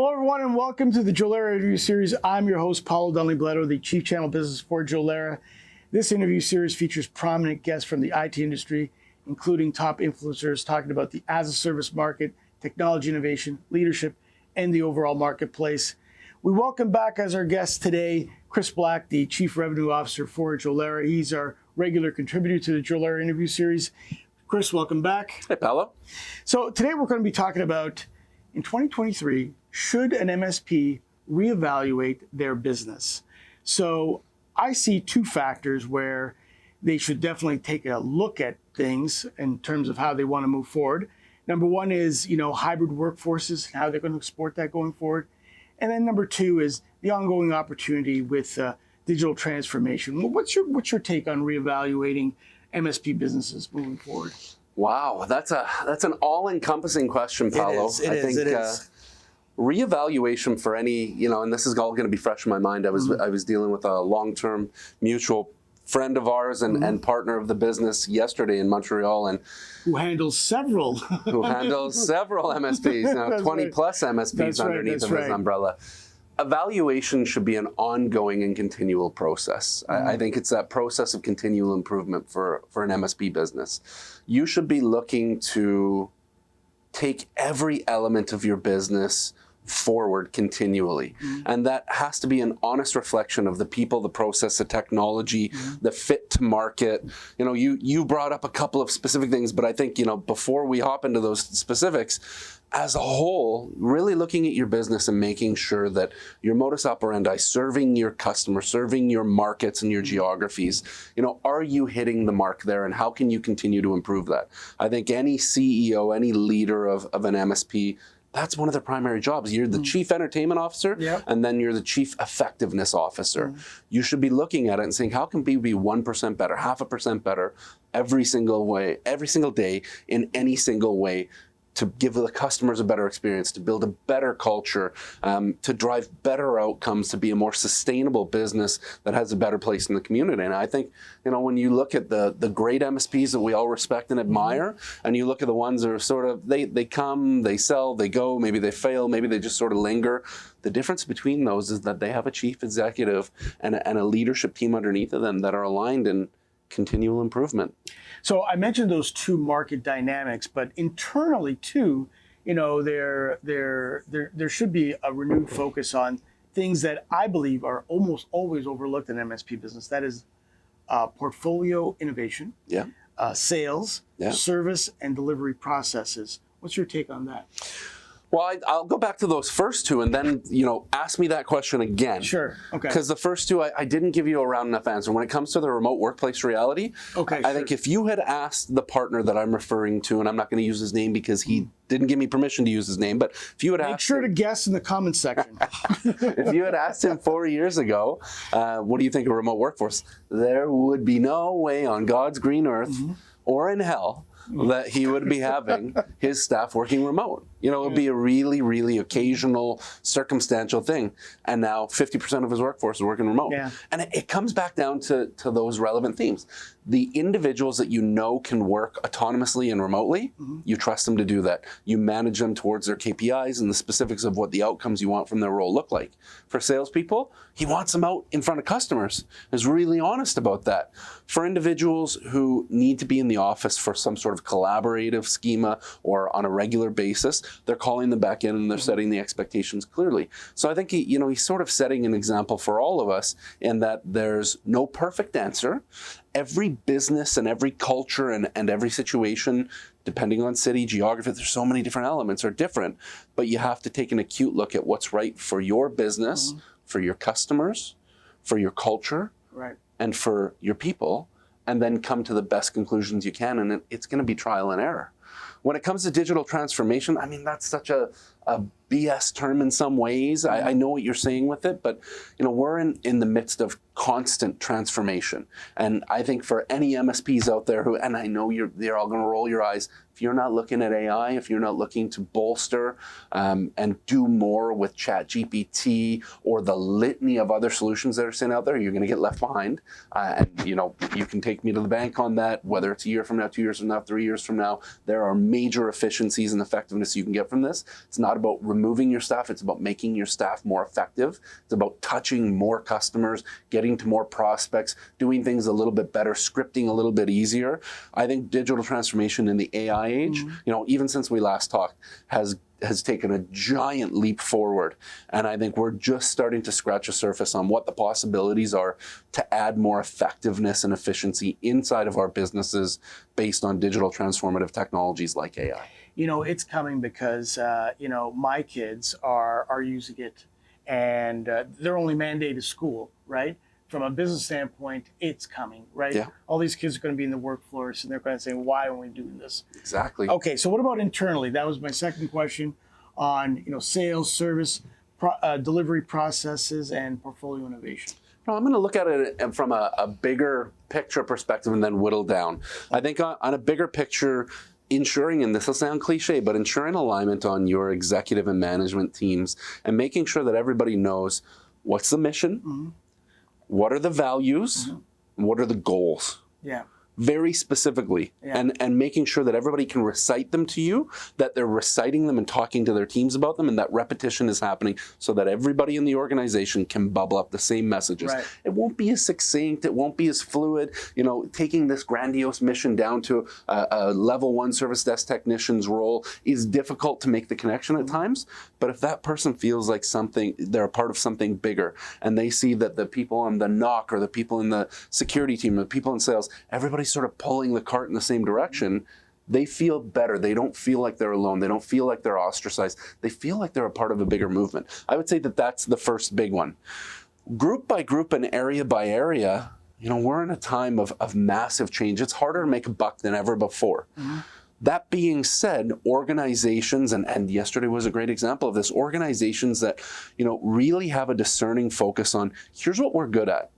Hello, everyone, and welcome to the Jolera Interview Series. I'm your host, Paulo Dunley-Bleddo, the Chief Channel Business for Jolera. This interview series features prominent guests from the IT industry, including top influencers talking about the as-a-service market, technology innovation, leadership, and the overall marketplace. We welcome back as our guest today, Chris Black, the Chief Revenue Officer for Jolera. He's our regular contributor to the Jolera Interview Series. Chris, welcome back. Hey, Paulo. So today we're going to be talking about, in 2023, should an MSP reevaluate their business? So I see two factors where they should definitely take a look at things in terms of how they want to move forward. Number one is, hybrid workforces and how they're going to export that going forward. And then number two is the ongoing opportunity with digital transformation. What's your take on reevaluating MSP businesses moving forward? Wow, that's an all-encompassing question, Paulo. It is. Reevaluation for any, and this is all going to be fresh in my mind. I was dealing with a long-term mutual friend of ours and partner of the business yesterday in Montreal, and who handles several MSPs, now 20 plus MSPs underneath of his umbrella. Evaluation should be an ongoing and continual process. I think it's that process of continual improvement for an MSP business. You should be looking to take every element of your business forward continually. And that has to be an honest reflection of the people, the process, the technology, the fit to market. You brought up a couple of specific things, but I think, before we hop into those specifics, as a whole, really looking at your business and making sure that your modus operandi, serving your customers, serving your markets and your geographies, are you hitting the mark there, and how can you continue to improve that? I think any CEO, any leader of an MSP, that's one of their primary jobs. You're the chief entertainment officer, and then you're the chief effectiveness officer. You should be looking at it and saying, how can we be 1% better, 0.5% better every single day in any single way, to give the customers a better experience, to build a better culture, to drive better outcomes, to be a more sustainable business that has a better place in the community. And I think, when you look at the great MSPs that we all respect and admire, and you look at the ones that are sort of, they come, they sell, they go, maybe they fail, maybe they just sort of linger. The difference between those is that they have a chief executive and a leadership team underneath of them that are aligned in continual improvement. So I mentioned those two market dynamics, but internally too, there should be a renewed focus on things that I believe are almost always overlooked in MSP business. That is portfolio innovation, sales, service, and delivery processes. What's your take on that? Well, I'll go back to those first two and then, ask me that question again. Sure, okay. Because the first two, I didn't give you a round enough answer. When it comes to the remote workplace reality, I think if you had asked the partner that I'm referring to, and I'm not going to use his name because he didn't give me permission to use his name, but if you had asked to guess in the comments section. If you had asked him 4 years ago, what do you think of remote workforce? There would be no way on God's green earth or in hell that he would be having his staff working remote. It would be a really, really occasional, circumstantial thing. And now 50% of his workforce is working remote. And it comes back down to those relevant themes. The individuals that can work autonomously and remotely, you trust them to do that. You manage them towards their KPIs and the specifics of what the outcomes you want from their role look like. For salespeople, he wants them out in front of customers. Is really honest about that. For individuals who need to be in the office for some sort of collaborative schema or on a regular basis, they're calling them back in and they're setting the expectations clearly. So I think he's sort of setting an example for all of us in that there's no perfect answer. Every business and every culture and every situation, depending on city, geography, there's so many different elements are different, but you have to take an acute look at what's right for your business, for your customers, for your culture, and for your people, and then come to the best conclusions you can, and it's going to be trial and error. When it comes to digital transformation, that's such a BS term in some ways. I know what you're saying with it, but we're in the midst of constant transformation. And I think for any MSPs out there and I know they're all going to roll your eyes, if you're not looking at AI, if you're not looking to bolster and do more with ChatGPT or the litany of other solutions that are sitting out there, you're going to get left behind. And you can take me to the bank on that, whether it's a year from now, 2 years from now, 3 years from now, there there are major efficiencies and effectiveness you can get from this. It's not about removing your staff. It's about making your staff more effective. It's about touching more customers, getting to more prospects, doing things a little bit better, scripting a little bit easier. I think digital transformation in the AI age, even since we last talked, has taken a giant leap forward. And I think we're just starting to scratch the surface on what the possibilities are to add more effectiveness and efficiency inside of our businesses based on digital transformative technologies like AI. It's coming because, my kids are using it, and they're only mandated school, right? From a business standpoint, it's coming, right? Yeah. All these kids are going to be in the workforce, and they're going to say, why are we doing this? Exactly. Okay, so what about internally? That was my second question on sales, service, delivery processes, and portfolio innovation. I'm going to look at it from a bigger picture perspective and then whittle down. I think on a bigger picture, ensuring, and this will sound cliche, but ensuring alignment on your executive and management teams and making sure that everybody knows what's the mission, what are the values, and what are the goals. Yeah. Very specifically, and making sure that everybody can recite them to you, that they're reciting them and talking to their teams about them, and that repetition is happening so that everybody in the organization can bubble up the same messages. Right. It won't be as succinct, it won't be as fluid. Taking this grandiose mission down to a level 1 service desk technician's role is difficult to make the connection at times, but if that person feels like they're a part of something bigger, and they see that the people on the NOC or the people in the security team, the people in sales, everybody's sort of pulling the cart in the same direction, they feel better. They don't feel like they're alone. They don't feel like they're ostracized. They feel like they're a part of a bigger movement. I would say that that's the first big one. Group by group and area by area, we're in a time of massive change. It's harder to make a buck than ever before. That being said, organizations, and yesterday was a great example of this, organizations that, really have a discerning focus on, here's what we're good at.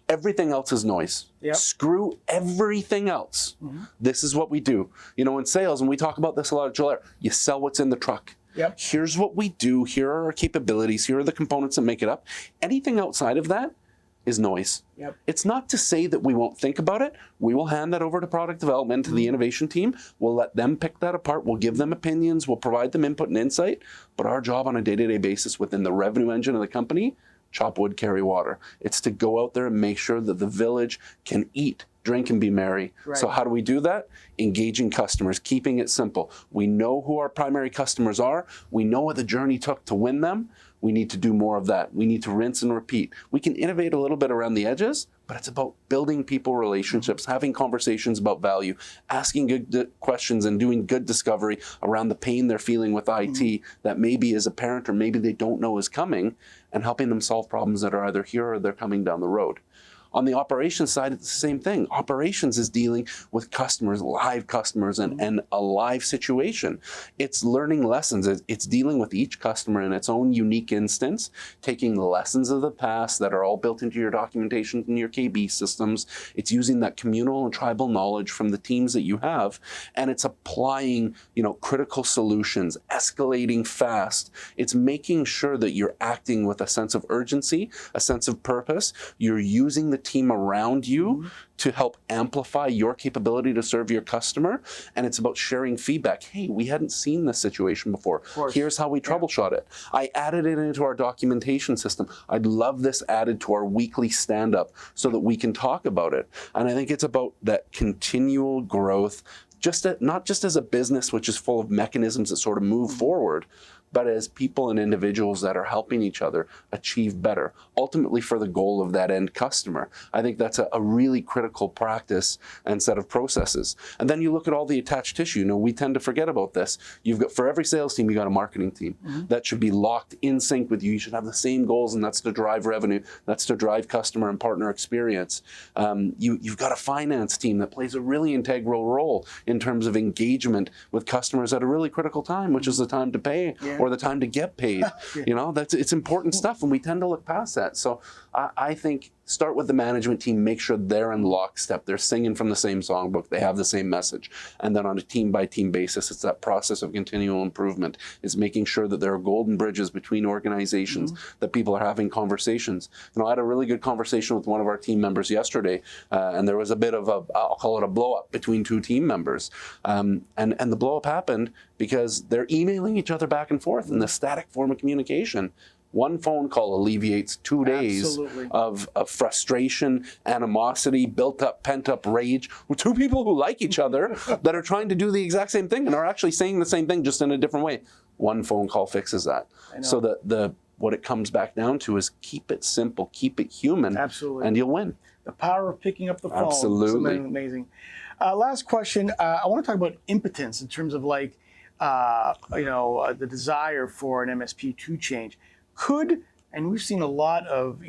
Everything else is noise. Yep. Screw everything else. This is what we do. In sales, and we talk about this a lot at Jolera, you sell what's in the truck. Yep. Here's what we do. Here are our capabilities. Here are the components that make it up. Anything outside of that is noise. Yep. It's not to say that we won't think about it. We will hand that over to product development, to the innovation team. We'll let them pick that apart. We'll give them opinions. We'll provide them input and insight. But our job on a day-to-day basis within the revenue engine of the company, chop wood, carry water. It's to go out there and make sure that the village can eat, drink, and be merry. Right. So how do we do that? Engaging customers, keeping it simple. We know who our primary customers are. We know what the journey took to win them. We need to do more of that. We need to rinse and repeat. We can innovate a little bit around the edges, but it's about building people relationships, having conversations about value, asking good questions and doing good discovery around the pain they're feeling with IT that maybe is apparent or maybe they don't know is coming, and helping them solve problems that are either here or they're coming down the road. On the operations side, it's the same thing. Operations is dealing with customers, live customers, and a live situation. It's learning lessons. It's dealing with each customer in its own unique instance, taking the lessons of the past that are all built into your documentation and your KB systems. It's using that communal and tribal knowledge from the teams that you have, and it's applying, critical solutions, escalating fast. It's making sure that you're acting with a sense of urgency, a sense of purpose. You're using the team around you to help amplify your capability to serve your customer. And it's about sharing feedback. Hey, we hadn't seen this situation before. Here's how we troubleshot it. I added it into our documentation system. I'd love this added to our weekly stand-up so that we can talk about it. And I think it's about that continual growth, not just as a business which is full of mechanisms that sort of move forward, but as people and individuals that are helping each other achieve better, ultimately for the goal of that end customer. I think that's a really critical practice and set of processes. And then you look at all the attached tissue. We tend to forget about this. You've got, for every sales team, you got a marketing team that should be locked in sync with you. You should have the same goals, and that's to drive revenue. That's to drive customer and partner experience. You've got a finance team that plays a really integral role in terms of engagement with customers at a really critical time, which is the time to pay or the time to get paid. It's important stuff, and we tend to look past that. So I think start with the management team, make sure they're in lockstep, they're singing from the same songbook, they have the same message. And then on a team-by-team basis, it's that process of continual improvement. It's making sure that there are golden bridges between organizations, that people are having conversations. I had a really good conversation with one of our team members yesterday, and there was a bit of I'll call it a blow-up between two team members. And the blow-up happened because they're emailing each other back and forth in the static form of communication. One phone call alleviates 2 days of frustration, animosity, built up, pent up rage with two people who like each other that are trying to do the exact same thing and are actually saying the same thing just in a different way. One phone call fixes that. So what it comes back down to is keep it simple, keep it human, and you'll win. The power of picking up the phone. Absolutely. It's amazing. Last question. I want to talk about impotence in terms of like, the desire for an MSP to change. And we've seen a lot of,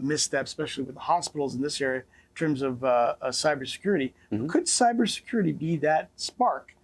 missteps, especially with the hospitals in this area, in terms of cybersecurity. Could cybersecurity be that spark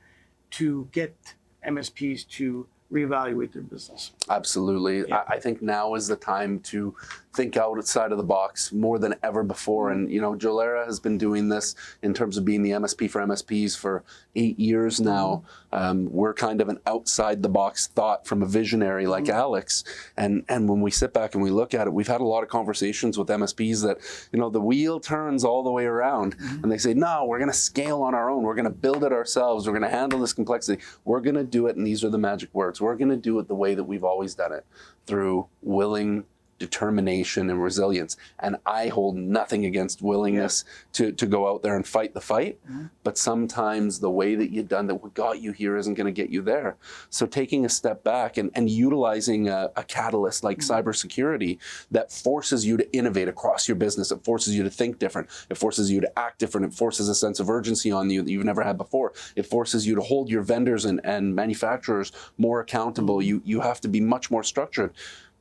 to get MSPs to reevaluate their business? Absolutely. Yeah. I think now is the time to think outside of the box more than ever before. And, Jolera has been doing this in terms of being the MSP for MSPs for 8 years now. We're kind of an outside the box thought from a visionary like Alex. And when we sit back and we look at it, we've had a lot of conversations with MSPs that, the wheel turns all the way around and they say, no, we're going to scale on our own. We're going to build it ourselves. We're going to handle this complexity. We're going to do it. And these are the magic words. We're going to do it the way that we've always done it, through willing determination and resilience. And I hold nothing against willingness to go out there and fight the fight. But sometimes the way that you've done that, what got you here isn't going to get you there. So taking a step back and utilizing a catalyst like cybersecurity that forces you to innovate across your business. It forces you to think different. It forces you to act different. It forces a sense of urgency on you that you've never had before. It forces you to hold your vendors and manufacturers more accountable. You have to be much more structured.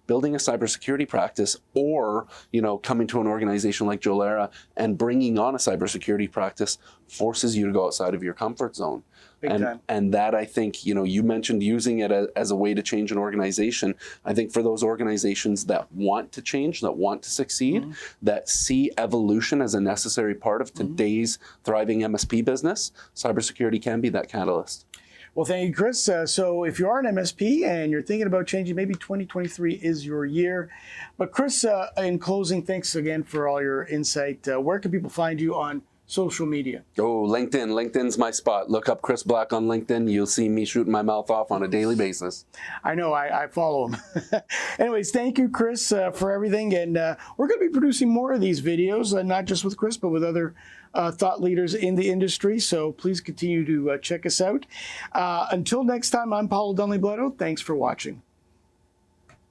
Building a cybersecurity practice, or coming to an organization like Jolera and bringing on a cybersecurity practice, forces you to go outside of your comfort zone. And that, I think, you mentioned using it as a way to change an organization. I think for those organizations that want to change, that want to succeed, that see evolution as a necessary part of today's thriving MSP business, cybersecurity can be that catalyst. Well, thank you, Chris. So if you are an MSP and you're thinking about changing, maybe 2023 is your year. But Chris, in closing, thanks again for all your insight. Where can people find you on social media? Oh, LinkedIn. LinkedIn's my spot. Look up Chris Black on LinkedIn. You'll see me shooting my mouth off on a daily basis. I know. I follow him. Anyways, thank you, Chris, for everything. And we're going to be producing more of these videos, not just with Chris, but with other thought leaders in the industry. So please continue to check us out. Until next time, I'm Paulo Dunley-Bletto. Thanks for watching.